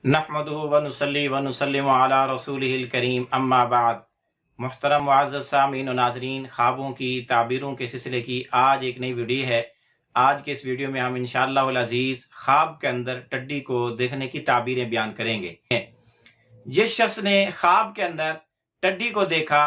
नहमदुहु व नुसल्ली व नुसल्लिमु अला रसूलिहिल करीम अम्मा बाद। मुहतरम मुअज़्ज़ज़ सामीन व नाज़रीन, ख्वाबों की ताबीरों के सिलसिले की आज एक नई वीडियो है। आज के इस वीडियो में हम इंशाअल्लाह वल अज़ीज़ ख्वाब के अंदर टड्डी को देखने की ताबीरें बयान करेंगे। जिस शख्स ने ख्वाब के अंदर टड्डी को देखा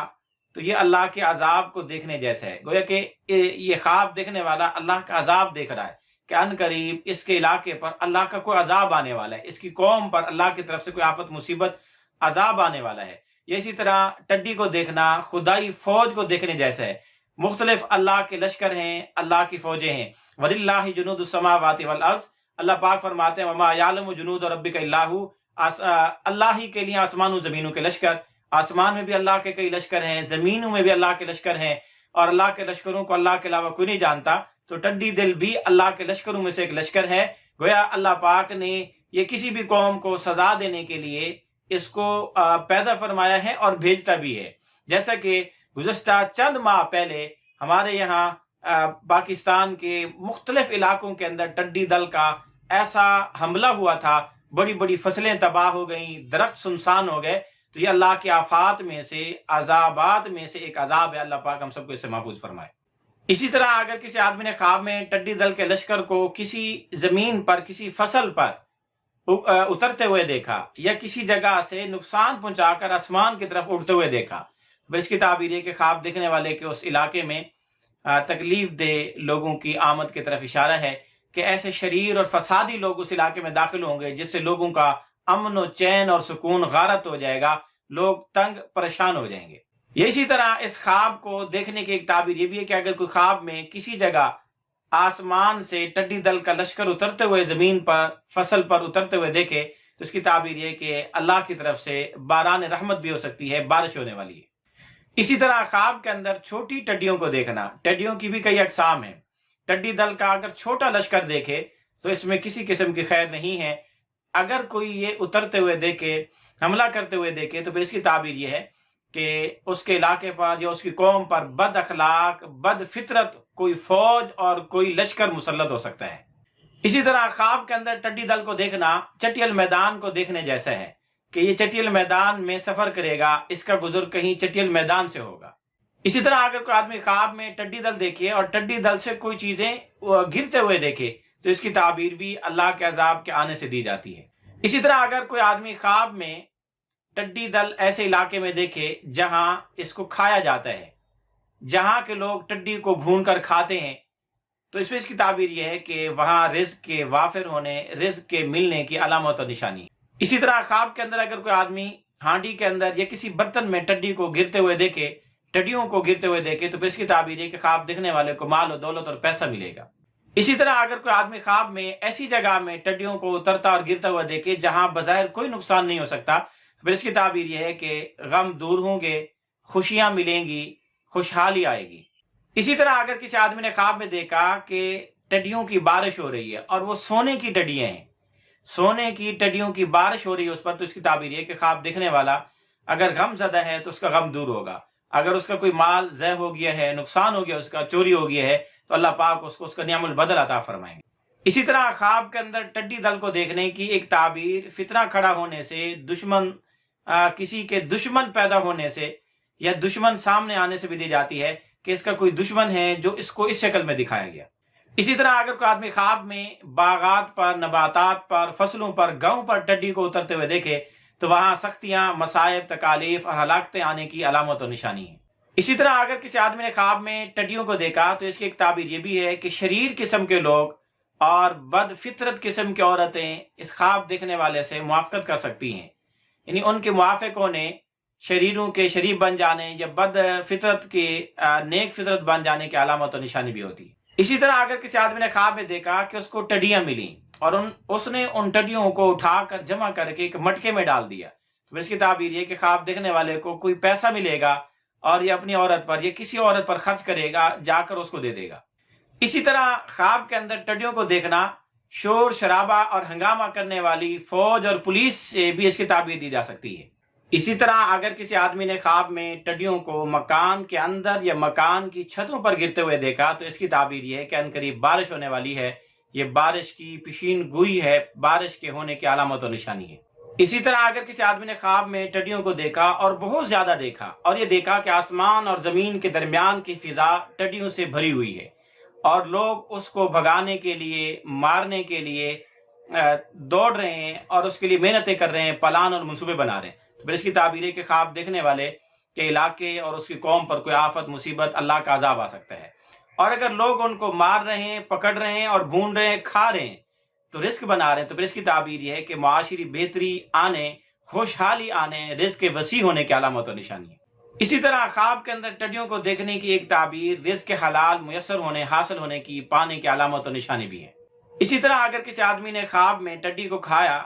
तो ये अल्लाह के अजाब को देखने जैसा है। गोया कि ये ख्वाब देखने वाला अल्लाह का अजाब देख रहा है कि अनकरीब इसके इलाके पर अल्लाह का कोई अजाब आने वाला है, इसकी कौम पर अल्लाह की तरफ से कोई आफत मुसीबत अजाब आने वाला है। ये इसी तरह टड्डी को देखना खुदाई फौज को देखने जैसा है। मुख्तलिफ अल्लाह के लश्कर हैं, अल्लाह की फौजें हैं। वलिल्लाहि जुनूदुस समावाति वल अर्ज़, अल्लाह पाक फरमाते हैं वमा यालमु जुनूद रब्बिका इल्ला हु, अल्लाह ही के लिए आसमानों जमीनों के लश्कर, आसमान में भी अल्लाह के कई लश्कर हैं, जमीनों में भी अल्लाह के लश्कर हैं, और अल्लाह के लश्करों को अल्लाह के अलावा कोई नहीं जानता। तो टड्डी दिल भी अल्लाह के लश्करों में से एक लश्कर है। गोया अल्लाह पाक ने ये किसी भी कौम को सजा देने के लिए इसको पैदा फरमाया है और भेजता भी है। जैसा कि गुज़श्ता चंद माह पहले हमारे यहाँ पाकिस्तान के मुख्तलिफ इलाकों के अंदर टड्डी दल का ऐसा हमला हुआ था, बड़ी बड़ी फसलें तबाह हो गई, दरख्त सुनसान हो गए। तो ये अल्लाह के आफात में से, अजाबात में से एक अजाब है। अल्लाह पाक हम सबको इससे महफूज फरमाए। इसी तरह अगर किसी आदमी ने ख्वाब में टड्डी दल के लश्कर को किसी जमीन पर, किसी फसल पर उतरते हुए देखा या किसी जगह से नुकसान पहुंचाकर आसमान की तरफ उड़ते हुए देखा, तो इसकी ताबीर है कि ख्वाब देखने वाले के उस इलाके में तकलीफ दे लोगों की आमद की तरफ इशारा है कि ऐसे शरीर और फसादी लोग उस इलाके में दाखिल होंगे जिससे लोगों का अमन और चैन और सुकून गारत हो जाएगा, लोग तंग परेशान हो जाएंगे। ये इसी तरह इस ख्वाब को देखने की एक ताबीर ये भी है कि अगर कोई ख्वाब में किसी जगह आसमान से टड्डी दल का लश्कर उतरते हुए जमीन पर, फसल पर उतरते हुए देखे, तो इसकी ताबीर ये कि अल्लाह की तरफ से बारान रहमत भी हो सकती है, बारिश होने वाली है। इसी तरह ख्वाब के अंदर छोटी टड्डियों को देखना, टड्डियों की भी कई अकसाम है। टड्डी दल का अगर छोटा लश्कर देखे तो इसमें किसी किस्म की खैर नहीं है। अगर कोई ये उतरते हुए देखे, हमला करते हुए देखे, तो फिर इसकी ताबीर ये है कि उसके इलाके पर या उसकी कौम पर बद अखलाक, बद फितरत कोई फौज और कोई लश्कर मुसल्लत हो सकता है। इसी तरह ख्वाब के अंदर टड्डी दल को देखना चटियल मैदान को देखने जैसा है कि ये चटियल मैदान में सफर करेगा, इसका गुजर कहीं चटियल मैदान से होगा। इसी तरह अगर कोई आदमी ख्वाब में टड्डी दल देखे और टड्डी दल से कोई चीजें गिरते हुए देखे, तो इसकी ताबीर भी अल्लाह के अजाब के आने से दी जाती है। इसी तरह अगर कोई आदमी ख्वाब में टड्डी दल ऐसे इलाके में देखे जहां इसको खाया जाता है, जहां के लोग टड्डी को भून कर खाते हैं, तो इसमें इसकी ताबीर यह है कि वहां रिज्क के वाफिर होने, रिज्क के मिलने की अलामत और निशानी है। इसी तरह ख्वाब के अंदर अगर कोई आदमी हांडी के अंदर या किसी बर्तन में टड्डी को गिरते हुए देखे, टड्डियों को गिरते हुए देखे, तो फिर इसकी ताबीर है कि ख्वाब देखने वाले को माल और दौलत और पैसा मिलेगा। इसी तरह अगर कोई आदमी ख्वाब में ऐसी जगह में टड्डियों को उतरता और गिरता हुआ देखे जहां बज़ाहिर कोई नुकसान नहीं हो सकता, फिर इसकी ताबीर यह है कि गम दूर होंगे, खुशियां मिलेंगी, खुशहाली आएगी। इसी तरह अगर किसी आदमी ने ख्वाब में देखा कि टड्डियों की बारिश हो रही है और वो सोने की टड्डियां हैं, सोने की टड्डियों की बारिश हो रही है उस पर, तो इसकी ताबीर है कि ख्वाब देखने वाला अगर गम ज़दा है तो उसका गम दूर होगा। अगर उसका कोई माल ज़य हो गया है, नुकसान हो गया, उसका चोरी हो गया है, तो अल्लाह पाक उसको उसका नियामुल बदल अता फरमाएंगे। इसी तरह ख्वाब के अंदर टड्डी दल को देखने की एक ताबीर फितना खड़ा होने से, दुश्मन किसी के दुश्मन पैदा होने से या दुश्मन सामने आने से भी दी जाती है कि इसका कोई दुश्मन है जो इसको इस शक्ल में दिखाया गया। इसी तरह अगर कोई आदमी ख्वाब में बागात पर, नबातात पर, फसलों पर, गांव पर टड्डी को उतरते हुए देखे, तो वहां सख्तियां, मसाइब, तकालीफ और हलाकतें आने की अलामत और निशानी है। इसी तरह अगर किसी आदमी ने ख्वाब में टड्डियों को देखा, तो इसकी एक ताबीर ये भी है कि शरीर किस्म के लोग और बद फितरत किस्म की औरतें इस ख्वाब देखने वाले से मुआफ़क़त कर सकती हैं, यानी उनके मुआफ़िक होने, शरीरों के शरीफ बन जाने या बद फितरत के नेक फितरत बन जाने की अलामत और निशानी भी होती है। इसी तरह अगर किसी आदमी ने ख्वाब में देखा कि उसको टड्डियां मिली और उसने उन टड्डियों को उठाकर जमा करके एक मटके में डाल दिया, तो इसकी ताबीर ये कि ख्वाब देखने वाले को कोई पैसा मिलेगा और ये अपनी औरत पर या किसी औरत पर खर्च करेगा, जाकर उसको दे देगा। इसी तरह ख्वाब के अंदर टड्डियों को देखना शोर शराबा और हंगामा करने वाली फौज और पुलिस से भी इसकी ताबीर दी जा सकती है। इसी तरह अगर किसी आदमी ने ख्वाब में टड्डियों को मकान के अंदर या मकान की छतों पर गिरते हुए देखा, तो इसकी ताबीर यह है कि अनकरीब बारिश होने वाली है, ये बारिश की पेशीन गोई है, बारिश के होने की अलामत और निशानी है। اسی طرح اگر کسی آدمی نے خواب میں ٹڈیوں کو دیکھا اور بہت زیادہ دیکھا، اور یہ دیکھا کہ آسمان اور زمین کے درمیان کی فضا ٹڈیوں سے بھری ہوئی ہے اور لوگ اس کو بھگانے کے لیے، مارنے کے لیے دوڑ رہے ہیں اور اس کے لیے محنتیں کر رہے ہیں، پلان اور منصوبے بنا رہے ہیں، تو پھر اس کی تعبیر ہے کہ خواب دیکھنے والے کے علاقے اور اس کی قوم پر کوئی آفت، مصیبت، اللہ کا عذاب آ سکتا ہے۔ اور اگر لوگ ان کو مار رہے ہیں، پکڑ رہے ہیں اور بھون رہے ہیں، کھا رہے ہیں، تو رزق بنا رہے ہیں، تو پھر اس کی تعبیر یہ ہے کہ معاشری بہتری آنے، خوشحالی آنے، رزق کے وسیع ہونے کی علامت اور نشانی ہے۔ اسی طرح خواب کے اندر ٹڈیوں کو دیکھنے کی ایک تعبیر رزق کے حلال میسر ہونے، حاصل ہونے کی، پانے کی علامت اور نشانی بھی ہے۔ اسی طرح اگر کسی آدمی نے خواب میں ٹڈی کو کھایا،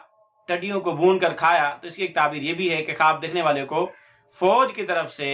ٹڈیوں کو بھون کر کھایا، تو اس کی ایک تعبیر یہ بھی ہے کہ خواب دیکھنے والے کو فوج کی طرف سے،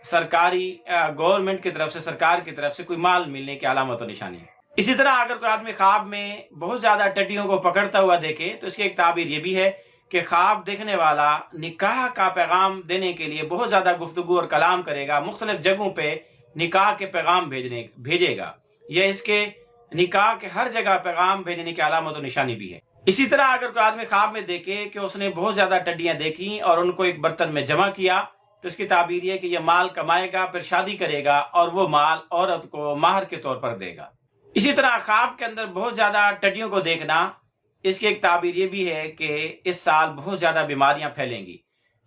سرکاری گورنمنٹ کی طرف سے، سرکار کی طرف سے کوئی مال ملنے کی علامت اور نشانی ہے۔ اسی طرح اگر کوئی آدمی خواب میں بہت زیادہ ٹڈیوں کو پکڑتا ہوا دیکھے، تو اس کی ایک تعبیر یہ بھی ہے کہ خواب دیکھنے والا نکاح کا پیغام دینے کے لیے بہت زیادہ گفتگو اور کلام کرے گا، مختلف جگہوں پہ نکاح کے پیغام بھیجے گا، یا اس کے نکاح کے ہر جگہ پیغام بھیجنے کی علامت و نشانی بھی ہے۔ اسی طرح اگر کوئی آدمی خواب میں دیکھے کہ اس نے بہت زیادہ ٹڈیاں دیکھیں اور ان کو ایک برتن میں جمع کیا، تو اس کی تعبیر یہ کہ یہ مال کمائے گا، پھر شادی کرے گا اور وہ مال عورت کو مہر کے طور پر دے گا۔ اسی طرح خواب کے اندر بہت زیادہ ٹڈیوں کو دیکھنا، اس کی ایک تعبیر یہ بھی ہے کہ اس سال بہت زیادہ بیماریاں پھیلیں گی،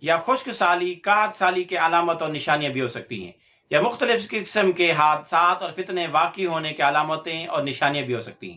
یا خشک سالی، قحط سالی کے علامت اور نشانیاں بھی ہو سکتی ہیں، یا مختلف قسم کے حادثات اور فتنے واقع ہونے کی علامتیں اور نشانیاں بھی ہو سکتی ہیں۔